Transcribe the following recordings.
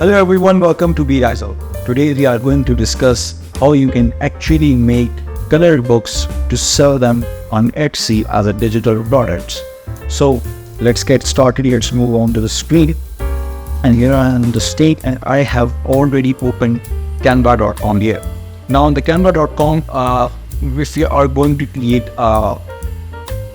Hello everyone, welcome to Ryzel. Today we are going to discuss how you can actually make colored books to sell them on Etsy as a digital products. So let's get started. Let's move on to the screen. And here I am in the state and I have already opened canva.com here. Now on the canva.com, if we are going to create a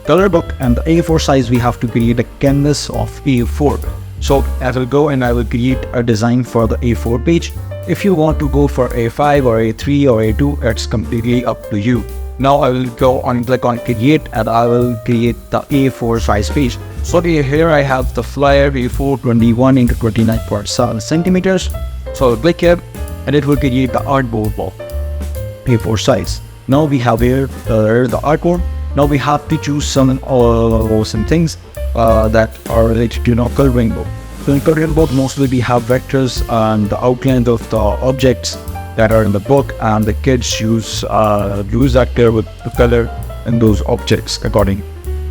color book and the A4 size, we have to create a canvas of A4. So I will go and I will create a design for the A4 page. If you want to go for A5 or A3 or A2, it's completely up to you. Now I will go and click on create and I will create the A4 size page. So here I have the flyer A4 21 into 29.7 centimeters. So I'll click here and it will create the artboard book A4 size. Now we have here the artboard. Now we have to choose some things that are related to coloring book. So in coloring book, mostly we have vectors and the outline of the objects that are in the book, and the kids use that curve to color in those objects according.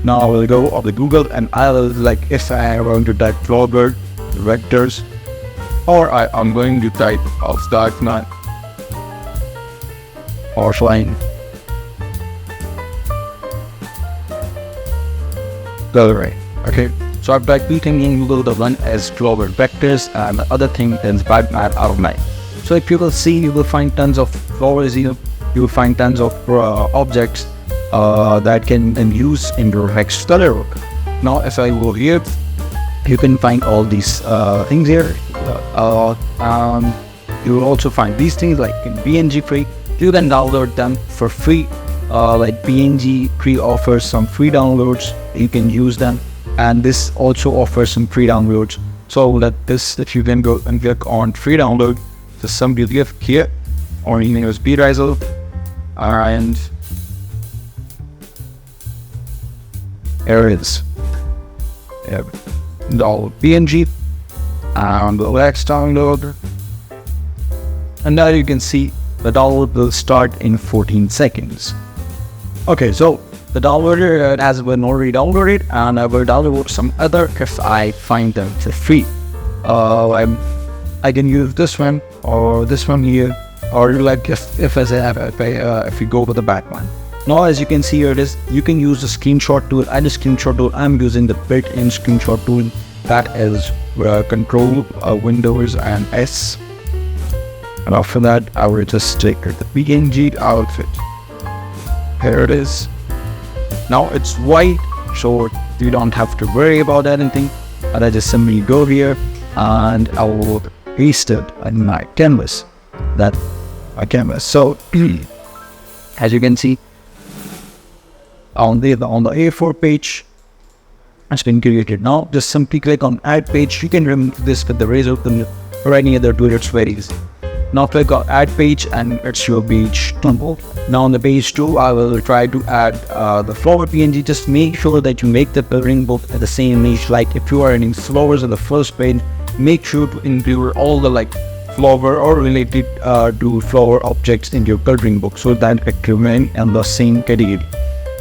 Now I will go on the Google and I will if I am going to type flower vectors, or I'm going to type of dark night or flying coloring. Okay, so I've typed in Google the one as flower vectors and the other thing is Batman outline. So if you will see, you will find tons of flowers, you will find tons of objects that can use in your next color book. Now if I go here, you can find all these things here. You will also find these things like in PNG free. You can download them for free. Like PNG free offers some free downloads. You can use them, and this also offers some free downloads. So if you can go and click on free download, there's some PDF here, or you can use Ryzel, and here it is. Download PNG and the next download, and now you can see the download will start in 14 seconds. Okay, so the downloader has been already downloaded, and I will download some other if I find them for free. I can use this one or this one here, or if you go with the Batman. Now as you can see here it is, you can use the screenshot tool. And the screenshot tool, I'm using the built-in screenshot tool, that is Control Windows and S. And after that, I will just take the PNG outfit. Here it is. Now it's white, so you don't have to worry about anything. And I just simply go here and I will paste it in my canvas. So as you can see, on the A4 page, it's been created. Now just simply click on add page. You can remove this with the Ryzel or any other tool. It's very easy. Now click on add page and it's your page 2. Now on the page 2, I will try to add the flower PNG. Just make sure that you make the coloring book at the same image. Like if you are adding flowers on the first page, make sure to include all the flower or related to flower objects in your coloring book, so that it remain in the same category.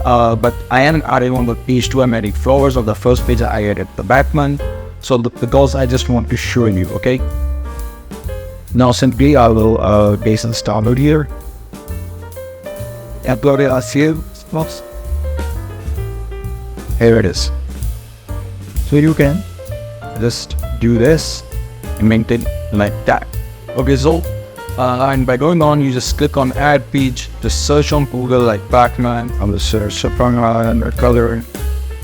But I am adding on the page 2, I'm adding flowers. On the first page I added the Batman, so because I just want to show you. Okay, now simply I will paste this download here, upload it as you. Here it is. So you can just do this and maintain like that. Okay, so and by going on, you just click on add page, just search on Google like Batman. I will search Superman or color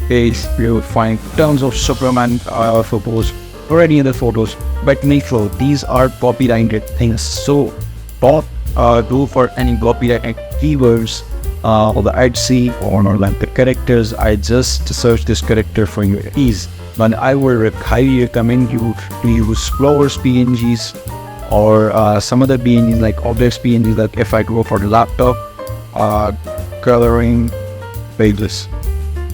page. You will find tons of Superman photos or any other photos, but make sure these are copyrighted things. So don't go for any copyrighted keywords or the Etsy or the characters. I just search this character for your ease. But I would highly recommend you to use flowers PNGs or some other PNGs like objects PNGs. Like if I go for the laptop coloring pages,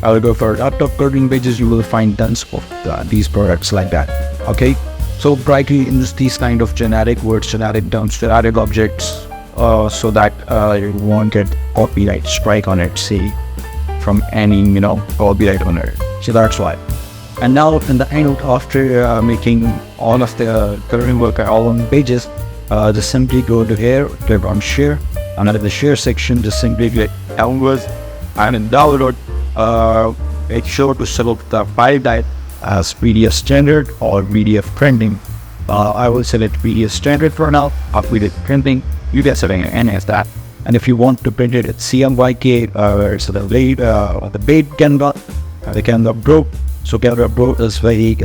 I will go for laptop coloring pages. You will find tons of these products like that. Okay, so try to use these kind of generic words, generic terms, generic objects, so that you won't get copyright strike on it, say from any copyright owner. So that's why. And now in the end, after making all of the coloring work all on pages, just simply go to here, click on share, and under the share section, just simply click downwards and in download. Make sure to select the file type as PDF standard or PDF printing. I will select PDF standard for now. Or PDF printing, you can select any of that. And if you want to print it at CMYK, so the paid Canva, the Canva Pro. So Canva Pro is very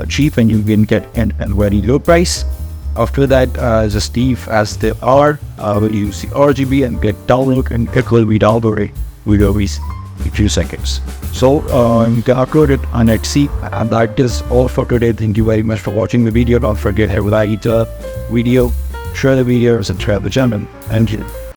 cheap and you can get at a very low price. After that, just leave as they are. We'll use the RGB and get download, and it will be downloaded within a few seconds. So you can upload it on Etsy, and that is all for today. Thank you very much for watching the video. Don't forget to like the video, share the video, subscribe to the channel. Thank you.